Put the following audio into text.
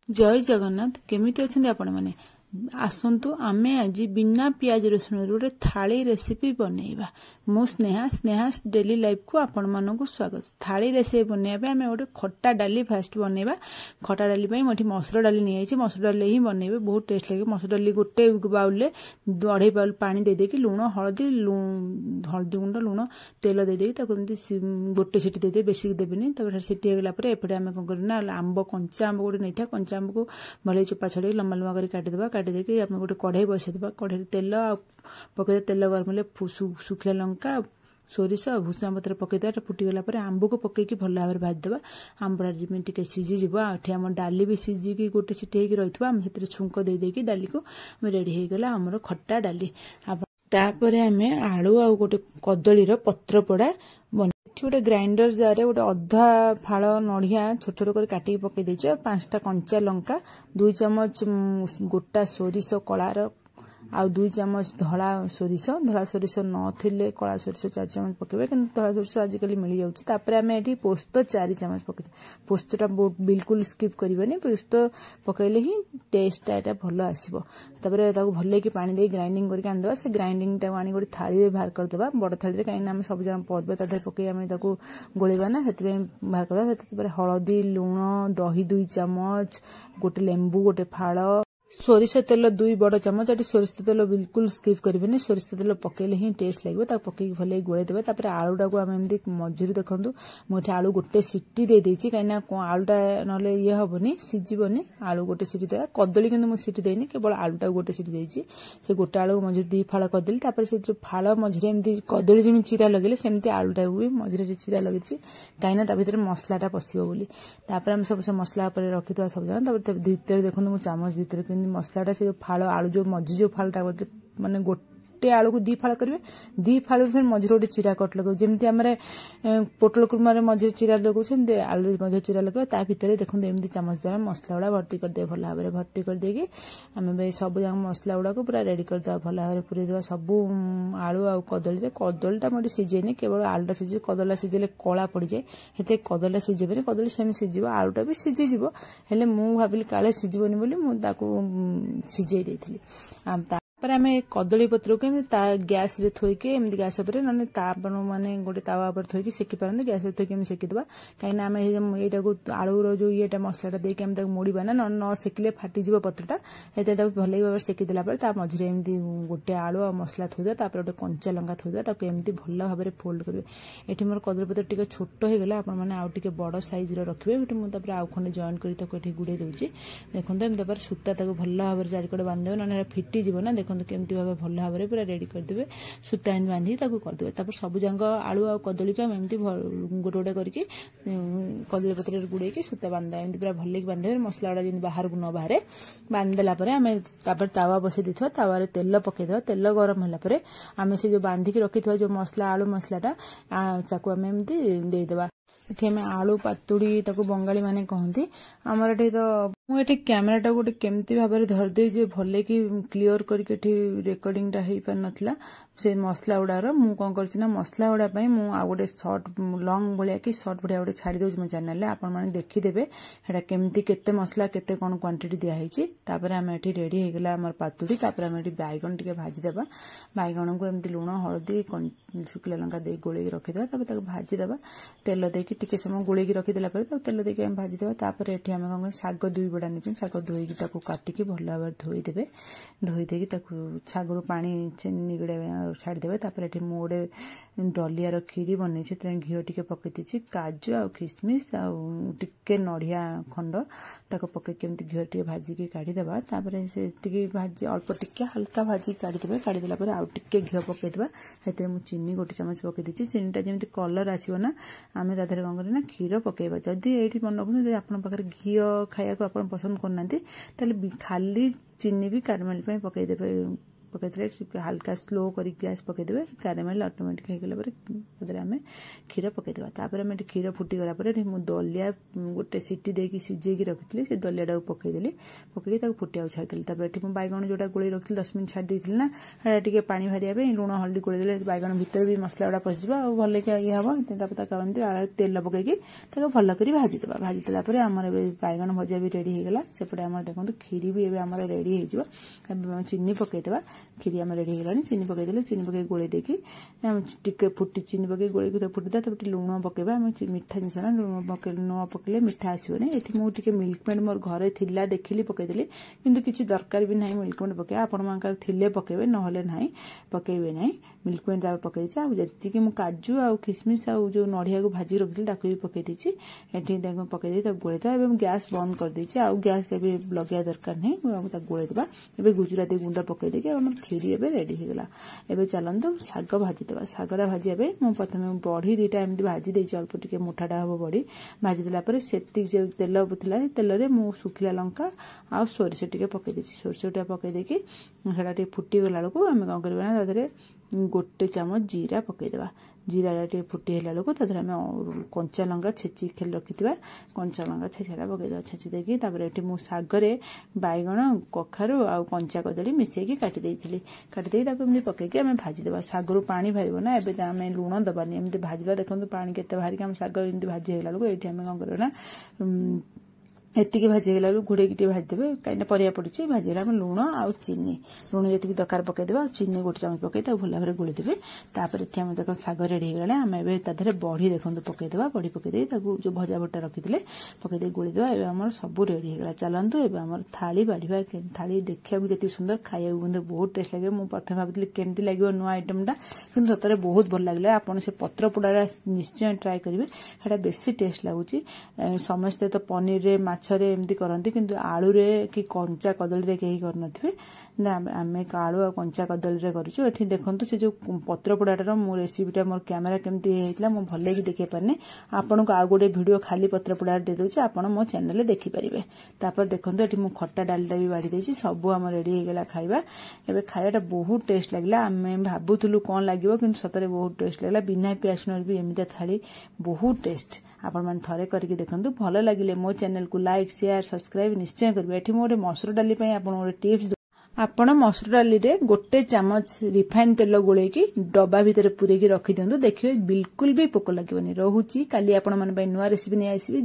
जय जगन्नाथ केमिति अछंती आपण माने आसंतु आमे आज बिना पियाज रसुण गोटे थाली रेसिपी बनैबा। मो स्नेहा डेली लाइफ को आपण मानकु स्वागत। थाली रेसिपी बनैबा आमे गोटे खट्टा डाली फास्ट बनैबा। खट्टा डाली पई मोठी मसूर डाली नै आइछि। मसूर डाली ही बनैबे बहुत टेस्ट लागे। मसूर डाली गोटे बाउल ले 2.5 बाउल पानी दे देकी लूण हळदी गुंड लूण तेल दे देकी ताको गोटे सीटी दे दे बेसी देबेनी। तब सीटी हे गेला परे एपटे आमे कोन करना आंबो कंचा आंबो गोटे नैथा कंचा आंबो को भले चोपा छडे लम्बा लम्बा करी काटी देबा। काटी देके आमे गोटे कढ़ाई बसै देबा। कढ़ाई तेल पके तेल गरम ले सुखला लंका सोरिष भूसा पत्र पकई देवा। फुटी गला पर आंबो को पकईकी भल भाव भाजी देवा। आंबा टे सीझी जीव। आम डाली भी सीझिकी गोटे सीटी होगी रही आम से छुंक दे देकी डाली को रेडी हो गला आमर खट्टा डाली। तापर आमे आलू आ गोटे कदली पत्र पड़ा गोटे ग्राइंडर जार गोटे अधा फाड़ नड़िया छोट छोट कर काटिक पकई देच। 5टा कंचा लंका 2 चमच गोटा सोरिष कलार आ 2 चमच धला सोरिष नथिले कला सोरिष 4 चमच पकेबे कि धला सोरिष आजिकल मिल जाउछि। तापर आमे एठी पोस्त 4 चमच पके। पोस्तटा बिल्कुल स्किप करबेनी। पोस्त पकैले ही टेस्ट एटा भलो आसीबो। तापर ताको भले कि पानी दे ग्राइंडिंग करके आन देबा। से ग्राइंडिंग टा आनी गोटे थाली रे बाहर कर देबा। बड़ थाली रे काइन हम सब जन परबे तादे पके आमे ताको गोलेबा ना सेति बाहर कर देबा। सेति हळदी लूण दही 2 चमच गोटे लेंबू गोटे फाड़ सोरिष तेल 2 बड़ चमच। एटी सोरिष तेल बिल्कुल स्किप करबेनी। सोरिष तेल पकेले ही टेस्ट लागबो। ता पके भले गोळे देबे। तापर आलूटा को आमे एमदी मझिरु देखंतु मोठे आलू गोटे सीटी दे देछि। काइना आलूटा नले ये हबनी सिजिबनी। आलू गोटे सीटी देबा। कदली किंतु मु सीटी देनी केवल आलूटा गोटे सीटी देछि। से गोटे आलू मझिरु 2 फाळ कर देली। तापर से फाळ मझिरे एमदी कदली जेमि चिरा लगेले सेमती आलूटा भी मझिरे चिरा लगेछि। काइना ता भितर मसलाटा पसिबो बोली। तापर हम सब मसला पर रखितवा सब जान। तापर भीतर देखंतु मु चामच भीतर मसलाटा से फाड़ आलू जो मझी जो फाड़ा माने गोटे आलू को 2 फाड़ करेंगे। 2 फाड़ फिर मझे गोटे चिरा कट लगे जमी आम पोटल कुर्मा मझे चिरा लगे आलू मझे चिरा लगे। ता भितर देखो एमती चामच द्वारा मसला गुड़ा भर्ती करदे भल भाव भर्ती करदेकी आम सब जगह मसला गुड़ा पूरा रेडी करदे भल भाव पूरी देवा। सब आलू आ कदलीटा मोटे सीझेनी केवल आलूटा सीझे। कदलीटा सीझे कला पड़ जाए हेते कदलीटा सीझेबे। कदली सेम सीझिब आलूटा भी सीझीजिव हेले मु भाविली काले सीझिबनी बोली मु ताको सीझे देथिली। आम कदली पत्र को गैस रे थोइके एमती गैस उपर ना तापन माने गोटे तावा पर थोइके सेकी पारंते। गैस रे थोइके सेकीदेबा। कहीं आम एटा को आलूर जो ये मसलाटा देके आम मोड़बा ना न सेकिले फाटीजिव पत्रटा। हेते भल भाव सेकीदेला ता मझे एमती गोटे आलू आ मसला थोइदेबा। तापर गोटे कंचा लंका थोइदेबा। ताको एमती भल भाव फोल्ड करबे। एठी मोर कदली पत्र टिके छोट हो गला आपण माने आउ टिके बड़ साइज रो रखिबे। एठी मु तापर आउ खंडे जॉइन करी ताको एठी गुडे देउची। देखंतो एमती तापर सूता ताको भल भाव चारिकड़े बांधबे ना फिटी जीव ना। देखो केमती भाव भल भाव पूरा रेडी करदे। सूता एन बांधी करदे। सब जंग आलू आ कदली को एमती गोटे गोटे करके कदली पत्र गुड़े सूता बांधा एमती पूरा भल बांधे। मसला गुड़ा जमी बाहर को न बाहर बांधिदेला तावा बसई देवा। तावा तेल पकईदे। तेल गरम होला आम से जो बांधिकी रखी जो मसला आलू मसलाटा आम एमती देदेबा। एठी आम आलू पातुड़ी ताको बंगाली माने कहती। आमर एठी तो मुझे कैमेराटा गोटे केमती भाव धरदे भले कि क्लीयर करके रेकर्डिंगटा हो पार नाला। से मसला गुड़ार मु कौन करना मसला गुड़ा मु आ गोटे सर्ट लंग भाया कि सर्ट भाया गोटे छाड़ी दूसरी मो चैनल आपण मैंने देखीदेवे हेटा केमती केते मसला केते कौन क्वांटिटी दिखाई। तापर आम एठी रेडी हो गला आमर पातुड़ी। तापर आम एठी बैगन टिके भाजीदेबा। बैगन को एमती लुण हलदी शुखला लंका दे गोले रखीदेबा। तापर भाजीदेबा तेल देकी टिके समय गोले रखीदेला तेल देकी आम भाजीदेबा। तापर एठी आम कौन शाग 2 बड़ा नहीं शाग धोईकी काटिकी भल भाव धोईदेवे। धोईदेकी शागर पानी निगड़े छाड़देवे। तापर एठी मु गोटे दलियार खीरी बन घी टिके पकई देछि। काजू आ किसमिस आ टिके नड़िया खंड ताको पकईके एमती घी टिके भाजिकी काढ़ीदेबा। तापर से भाजी अल्प टिके हल्का भाजिकी काढ़ीदेबे। काढ़ीदेला पर आउ टिके घी पकईदेबा। हेते मु चीनी गोटे चमच पकई देछि। चीनीटा जेमती कलर आसीबो ना आमे तादरे कौन करना क्षीर पकईबा। जदि एठी मन रखु आपन पाखरे घी खाया को आपन पसंद करना ताले खाली चीनी भी कारामेल पकईदेबे पकईदे हल्का स्लो कर गैस पकईदे कैरामेल ऑटोमेटिक होगला आम क्षीर पकईदे आम क्षीर फुटीगला दलिया गोटे सीटी देकी सीझे रखी से दलिया पकईदेली पकईकी फुटिया छाड़ी बैगण जोटा गोल रखी 10 मिनट छाड़ी ना पानी भारिया लुण हल्दी गोल बैगण भीतर भी मसला गुड़ा पशिजा भल ये हम तेल पकईकी भल कर भाजीदे भाजीदेला आमर बैगण भजा भी रेडी होगला सेपटे आम देखो क्षीरी भी आम रेडी हो चीनी पकईदे क्षीरी आम रेडी होगला चीनी पकईदे चीनी पकई गोल देकी टे फुटी चीनी पकई गोल फुटीदा लुण पकईबा मीठा जिनस ना लुण न पकईले मीठा आसोनी ये मुझे मिल्कमेड मोर घरे थिला देखिली पकईदेली किंतु किसी दरकार भी ना मिल्कमेड पकई आपण थिले पकईबे ना पकईबे ना मिल्कमेड पकई जी मुझे काजू आ किसमिश आ जो नड़िया को भाजी रखी भी पकई ये पकई गोलेदा गैस बंद करदे आउ गैस लगे दरकार नहीं गोलेदा ए गुजराती गुंड पकईदे क्षीरी ए रेडी होगला एवं चलतु शाग भाजीदे शागटा भाजिया मुझे प्रथम बड़ी दुईटा एमती भाजी देती अल्प टिके मोटाटा हम बड़ी भाजीदेला से तेल था तेल में सुखिला लंका आ सोरिष टिके पकई सोरिषटा पकईदेकी से फुटीगला बेलू आम कौन करवा गोटे चामच जीरा पकईदे जीरा टे फुटीला बेलू आम कंचा लंका छेची खेल रखी कंचा लंका छेचाटा पकईदे छेची देकी ये शागरे बैगण कखारू आ कंचा कदली मिसेकी काटिदी पकईकी आम भाजीदे शागर पानी बाहर ना एवं आम लुण दबानी एमती भाजवा देखो पानी के बाहर आम शाग एमती भाजी होगा बेलू ये कौन करना एतिकी भाजीगला घोड़े भाजीदे कहीं परिया पड़ी भाजीगला लुण आ चीनी लुण जी दरकार पकईदे चीनी गोटे चामच पकई भल भाव गोलीदेवे ये देख शाग रेडी होगा आम ए बड़ी देखो पकईदे बड़ी पकईदे जो भजा भटा रखी पकईदे गोलीदे एम सब रेडी होगा चलतु एम थाली बाढ़ा थाली देखा जी सुंदर खाया बहुत टेस्ट लगे मुझे प्रथम भावी केमती लगे नुआ आइटमटा कि सतरे बहुत भल लगे आपड़ से पत्र पोड़ा निश्चय ट्राए करेंगे बेसी टेस्ट लगुच समस्ते तो पनीर माछरे एमती करती किंतु आलू रे कि कंचा कदली रे कहीं करनथिबे आम आलू आ कंचा कदली रे करूछु एठी देखंतु से जो पत्र पोड़ाटार मो रेसिपीटा मोर कैमेरा केमती हेइतला मो भले कि देखै पारने आपन को आ गोटे वीडियो खाली पत्र पोड़ा दे दोछि आपन मो चैनल रे देखि परिबे तापर देखंतु एठी मो खट्टा डालटा भी बाड़ी देछि सब आम रेडी हो गला खाइबा एबे खायाटा बहुत टेस्ट लागला आम भाबुथुलु कोन लागिवो किंतु सतरे बहुत टेस्ट लागला बिना पियाज भी एमिता थाली बहुत टेस्ट आपण मान थरे करके देखंतु भल लागिले मो चैनल को लाइक शेयर सब्सक्राइब निश्चय करबे एठी मोटे मसूर डाली पई आपण गोटे टिप्स आपण मसूर डाली रे गोटे चामच रिफाइन तेल गोलेकी डब्बा भितर पुरेकी रखि दियंतु देखिबे बिल्कुल भी पोक लागिबनी रहूची काली आपण मन पई नुवा रेसिपी नै आसीबे।